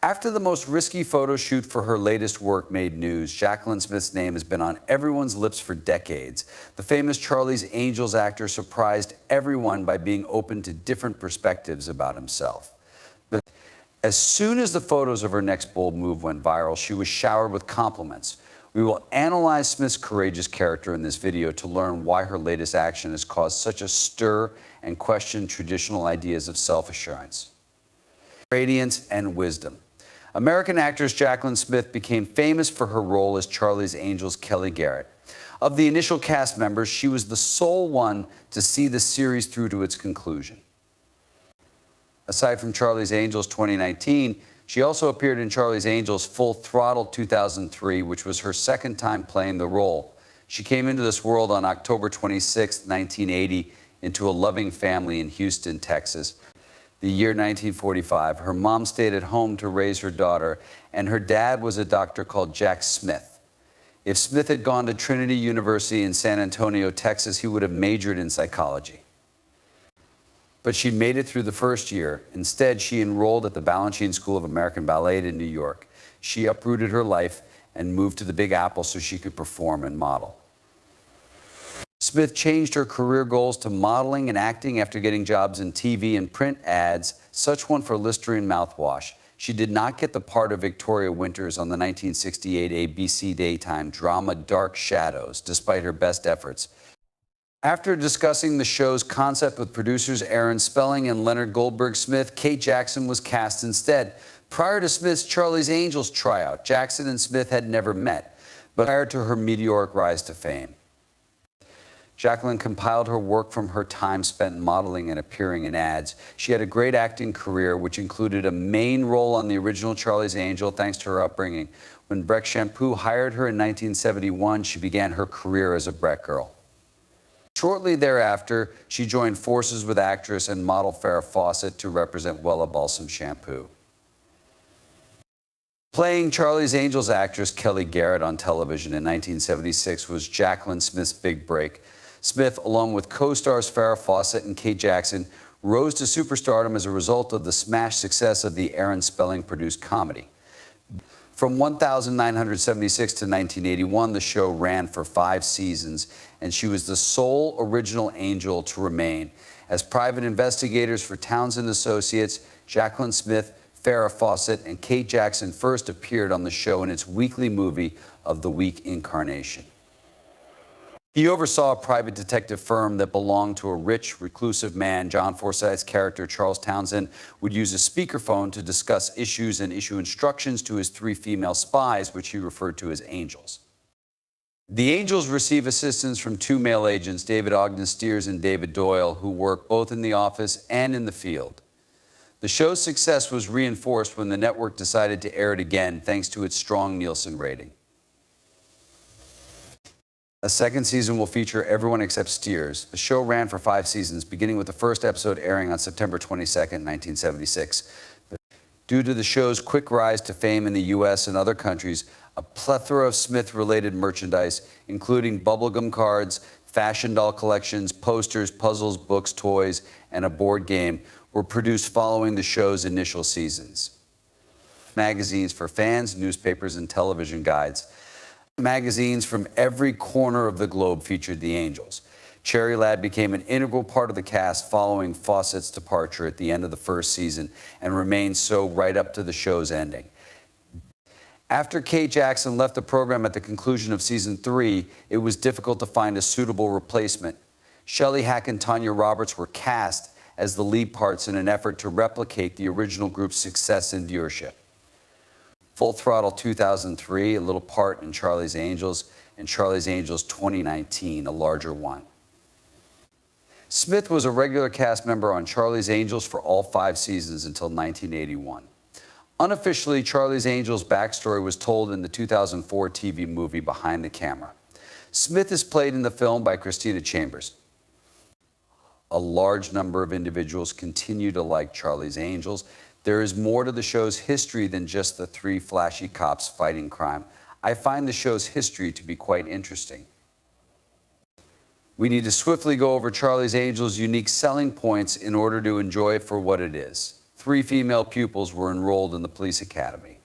After the most risky photo shoot for her latest work made news, Jacqueline Smith's name has been on everyone's lips for decades. The famous Charlie's Angels actor surprised everyone by being open to different perspectives about himself. But as soon as the photos of her next bold move went viral, she was showered with compliments. We will analyze Smith's courageous character in this video to learn why her latest action has caused such a stir and question traditional ideas of self-assurance, radiance, and wisdom. American actress Jacqueline Smith became famous for her role as Charlie's Angels' Kelly Garrett. Of the initial cast members, she was the sole one to see the series through to its conclusion. Aside from Charlie's Angels 2019, she also appeared in Charlie's Angels Full Throttle 2003, which was her second time playing the role. She came into this world on October 26, 1980, into a loving family in Houston, Texas. The year 1945, her mom stayed at home to raise her daughter, and her dad was a doctor called Jack Smith. If Smith had gone to Trinity University in San Antonio, Texas, he would have majored in psychology. But she made it through the first year. Instead, she enrolled at the Balanchine School of American Ballet in New York. She uprooted her life and moved to the Big Apple so she could perform and model. Smith changed her career goals to modeling and acting after getting jobs in TV and print ads, such one for Listerine mouthwash. She did not get the part of Victoria Winters on the 1968 ABC daytime drama Dark Shadows, despite her best efforts. After discussing the show's concept with producers Aaron Spelling and Leonard Goldberg Smith, Kate Jackson was cast instead. Prior to Smith's Charlie's Angels tryout, Jackson and Smith had never met, but prior to her meteoric rise to fame. Jacqueline compiled her work from her time spent modeling and appearing in ads. She had a great acting career, which included a main role on the original Charlie's Angel, thanks to her upbringing. When Breck Shampoo hired her in 1971, she began her career as a Breck girl. Shortly thereafter, she joined forces with actress and model Farrah Fawcett to represent Wella Balsam Shampoo. Playing Charlie's Angels actress Kelly Garrett on television in 1976 was Jacqueline Smith's big break. Smith, along with co-stars Farrah Fawcett and Kate Jackson, rose to superstardom as a result of the smash success of the Aaron Spelling-produced comedy. From 1976 to 1981, the show ran for 5 seasons, and she was the sole original angel to remain. As private investigators for Townsend Associates, Jacqueline Smith, Farrah Fawcett, and Kate Jackson first appeared on the show in its weekly movie of the week incarnation. He oversaw a private detective firm that belonged to a rich, reclusive man. John Forsythe's character, Charles Townsend, would use a speakerphone to discuss issues and issue instructions to his 3 female spies, which he referred to as angels. The angels receive assistance from 2 male agents, David Ogden Steers and David Doyle, who work both in the office and in the field. The show's success was reinforced when the network decided to air it again, thanks to its strong Nielsen rating. A second season will feature everyone except Steers. The show ran for 5 seasons, beginning with the first episode airing on September 22, 1976. But due to the show's quick rise to fame in the U.S. and other countries, a plethora of Smith-related merchandise, including bubblegum cards, fashion doll collections, posters, puzzles, books, toys, and a board game, were produced following the show's initial seasons. Magazines for fans, newspapers, and television guides. Magazines from every corner of the globe featured the Angels. Cherry Lad became an integral part of the cast following Fawcett's departure at the end of the first season and remained so right up to the show's ending. After Kate Jackson left the program at the conclusion of season 3, it was difficult to find a suitable replacement. Shelley Hack and Tanya Roberts were cast as the lead parts in an effort to replicate the original group's success and viewership. Full Throttle 2003, a little part in Charlie's Angels, and Charlie's Angels 2019, a larger one. Smith was a regular cast member on Charlie's Angels for all 5 seasons until 1981. Unofficially, Charlie's Angels' backstory was told in the 2004 TV movie Behind the Camera. Smith is played in the film by Christina Chambers. A large number of individuals continue to like Charlie's Angels. There is more to the show's history than just the 3 flashy cops fighting crime. I find the show's history to be quite interesting. We need to swiftly go over Charlie's Angels' unique selling points in order to enjoy it for what it is. 3 female pupils were enrolled in the police academy.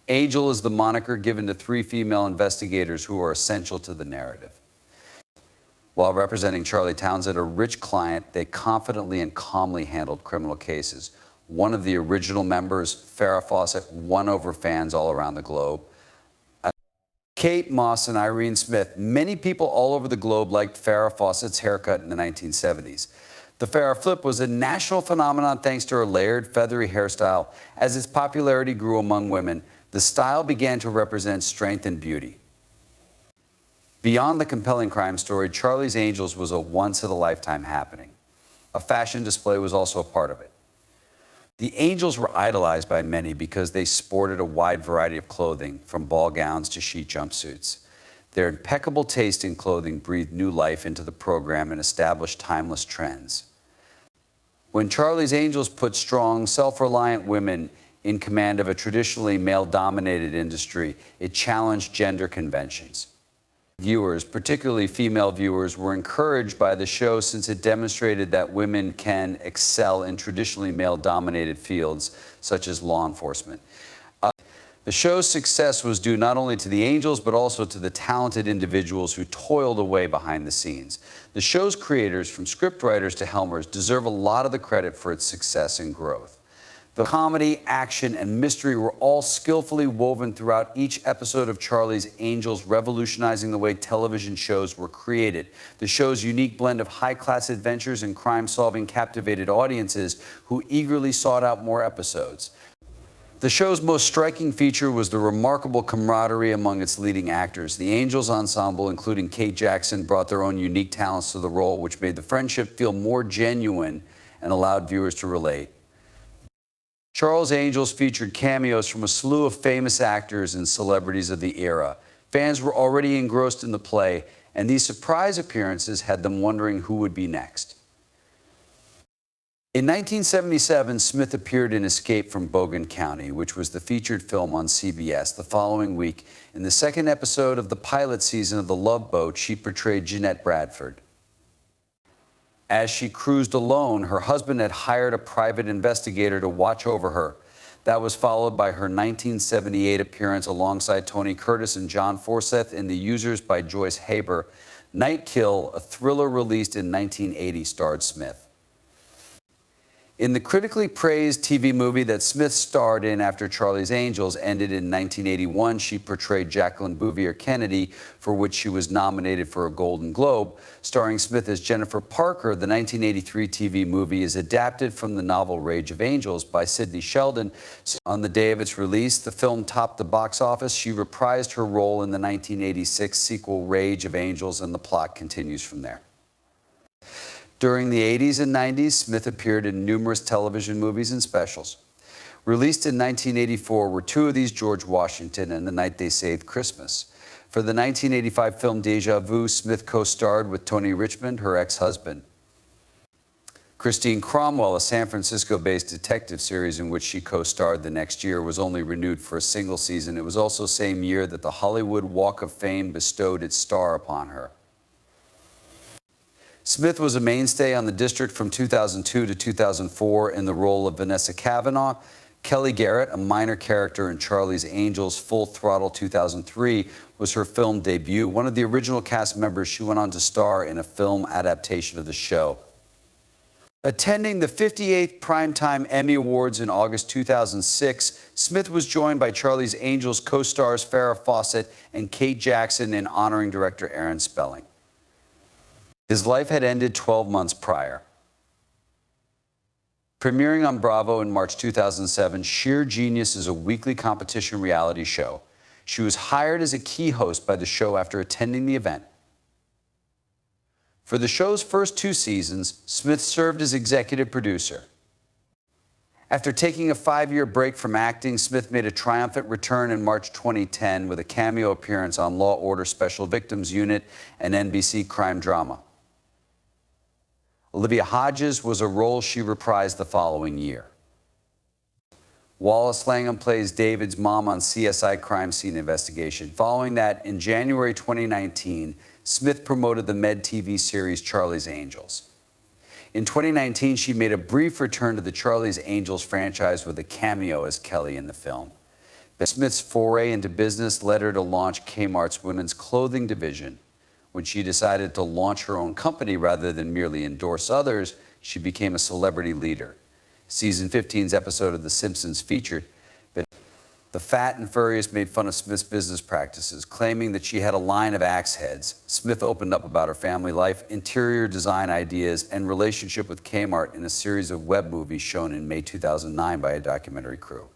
Angel is the moniker given to 3 female investigators who are essential to the narrative. While representing Charlie Townsend, a rich client, they confidently and calmly handled criminal cases. One of the original members, Farrah Fawcett, won over fans all around the globe. Kate Moss and Irene Smith, many people all over the globe liked Farrah Fawcett's haircut in the 1970s. The Farrah flip was a national phenomenon thanks to her layered, feathery hairstyle. As its popularity grew among women, the style began to represent strength and beauty. Beyond the compelling crime story, Charlie's Angels was a once-in-a-lifetime happening. A fashion display was also a part of it. The Angels were idolized by many because they sported a wide variety of clothing, from ball gowns to chic jumpsuits. Their impeccable taste in clothing breathed new life into the program and established timeless trends. When Charlie's Angels put strong, self-reliant women in command of a traditionally male-dominated industry, it challenged gender conventions. Viewers, particularly female viewers, were encouraged by the show since it demonstrated that women can excel in traditionally male-dominated fields, such as law enforcement. The show's success was due not only to the Angels, but also to the talented individuals who toiled away behind the scenes. The show's creators, from scriptwriters to helmers, deserve a lot of the credit for its success and growth. The comedy, action, and mystery were all skillfully woven throughout each episode of Charlie's Angels, revolutionizing the way television shows were created. The show's unique blend of high-class adventures and crime-solving captivated audiences who eagerly sought out more episodes. The show's most striking feature was the remarkable camaraderie among its leading actors. The Angels ensemble, including Kate Jackson, brought their own unique talents to the role, which made the friendship feel more genuine and allowed viewers to relate. Charlie's Angels featured cameos from a slew of famous actors and celebrities of the era. Fans were already engrossed in the play, and these surprise appearances had them wondering who would be next. In 1977, Smith appeared in Escape from Bogan County, which was the featured film on CBS. The following week, in the second episode of the pilot season of The Love Boat, she portrayed Jeanette Bradford. As she cruised alone, her husband had hired a private investigator to watch over her. That was followed by her 1978 appearance alongside Tony Curtis and John Forsythe in The Users by Joyce Haber. Night Kill, a thriller released in 1980, starred Smith. In the critically praised TV movie that Smith starred in after Charlie's Angels ended in 1981, she portrayed Jacqueline Bouvier Kennedy, for which she was nominated for a Golden Globe. Starring Smith as Jennifer Parker, the 1983 TV movie is adapted from the novel Rage of Angels by Sidney Sheldon. On the day of its release, the film topped the box office. She reprised her role in the 1986 sequel Rage of Angels, and the plot continues from there. During the 80s and 90s, Smith appeared in numerous television movies and specials. Released in 1984 were 2 of these: George Washington and The Night They Saved Christmas. For the 1985 film Deja Vu, Smith co-starred with Tony Richmond, her ex-husband. Christine Cromwell, a San Francisco-based detective series in which she co-starred the next year, was only renewed for a single season. It was also the same year that the Hollywood Walk of Fame bestowed its star upon her. Smith was a mainstay on The District from 2002 to 2004 in the role of Vanessa Kavanaugh. Kelly Garrett, a minor character in Charlie's Angels' Full Throttle 2003, was her film debut. One of the original cast members, she went on to star in a film adaptation of the show. Attending the 58th Primetime Emmy Awards in August 2006, Smith was joined by Charlie's Angels co-stars Farrah Fawcett and Kate Jackson in honoring director Aaron Spelling. His life had ended 12 months prior. Premiering on Bravo in March 2007, Sheer Genius is a weekly competition reality show. She was hired as a key host by the show after attending the event. For the show's first 2 seasons, Smith served as executive producer. After taking a 5-year break from acting, Smith made a triumphant return in March 2010 with a cameo appearance on Law & Order Special Victims Unit and NBC crime drama. Olivia Hodges was a role she reprised the following year. Wallace Langham plays David's mom on CSI Crime Scene Investigation. Following that, in January 2019, Smith promoted the Med TV series Charlie's Angels. In 2019, she made a brief return to the Charlie's Angels franchise with a cameo as Kelly in the film. Smith's foray into business led her to launch Kmart's women's clothing division. When she decided to launch her own company rather than merely endorse others, she became a celebrity leader. Season 15's episode of The Simpsons featured the Fat and Furious made fun of Smith's business practices, claiming that she had a line of axe heads. Smith opened up about her family life, interior design ideas, and relationship with Kmart in a series of web movies shown in May 2009 by a documentary crew.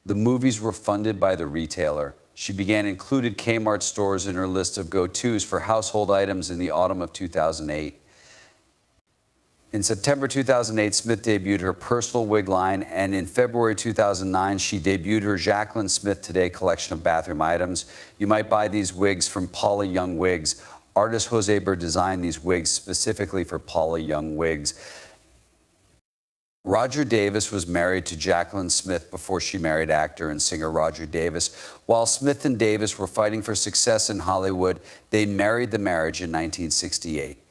The movies were funded by the retailer. She began included Kmart stores in her list of go-tos for household items in the autumn of 2008. In September 2008, Smith debuted her personal wig line, and in February 2009, she debuted her Jacqueline Smith Today collection of bathroom items. You might buy these wigs from Paula Young Wigs. Artist Jose Burr designed these wigs specifically for Paula Young Wigs. Roger Davis was married to Jacqueline Smith before she married actor and singer Roger Davis. While Smith and Davis were fighting for success in Hollywood, they married the marriage in 1968.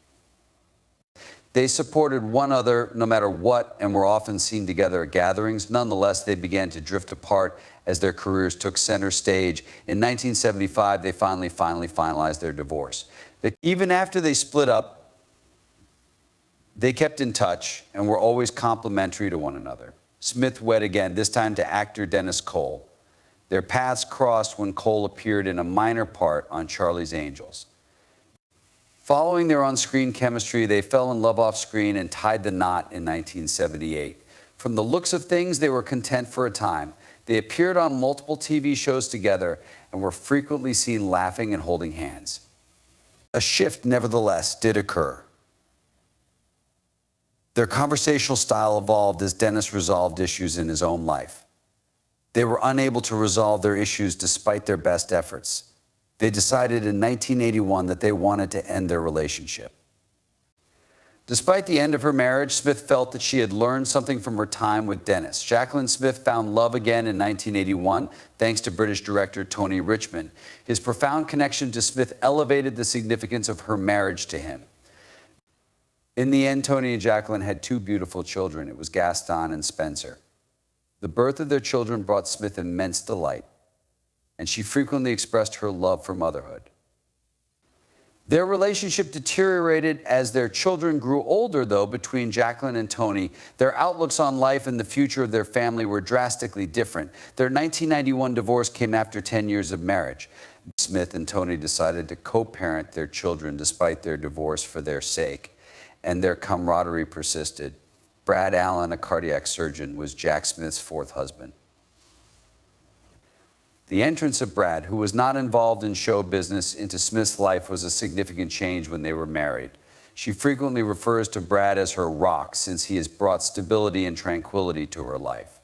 They supported one another no matter what and were often seen together at gatherings. Nonetheless, they began to drift apart as their careers took center stage. In 1975, they finally finalized their divorce. But even after they split up, they kept in touch and were always complimentary to one another. Smith wed again, this time to actor Dennis Cole. Their paths crossed when Cole appeared in a minor part on Charlie's Angels. Following their on-screen chemistry, they fell in love off-screen and tied the knot in 1978. From the looks of things, they were content for a time. They appeared on multiple TV shows together and were frequently seen laughing and holding hands. A shift, nevertheless, did occur. Their conversational style evolved as Dennis resolved issues in his own life. They were unable to resolve their issues despite their best efforts. They decided in 1981 that they wanted to end their relationship. Despite the end of her marriage, Smith felt that she had learned something from her time with Dennis. Jacqueline Smith found love again in 1981, thanks to British director Tony Richmond. His profound connection to Smith elevated the significance of her marriage to him. In the end, Tony and Jacqueline had two beautiful children. It was Gaston and Spencer. The birth of their children brought Smith immense delight, and she frequently expressed her love for motherhood. Their relationship deteriorated as their children grew older, though, between Jacqueline and Tony. Their outlooks on life and the future of their family were drastically different. Their 1991 divorce came after 10 years of marriage. Smith and Tony decided to co-parent their children despite their divorce for their sake, and their camaraderie persisted. Brad Allen, a cardiac surgeon, was Jack Smith's fourth husband. The entrance of Brad, who was not involved in show business, into Smith's life was a significant change when they were married. She frequently refers to Brad as her rock, since he has brought stability and tranquility to her life.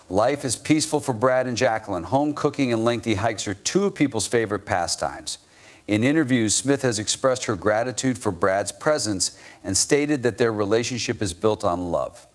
Life is peaceful for Brad and Jacqueline. Home cooking and lengthy hikes are two of people's favorite pastimes. In interviews, Smith has expressed her gratitude for Brad's presence and stated that their relationship is built on love.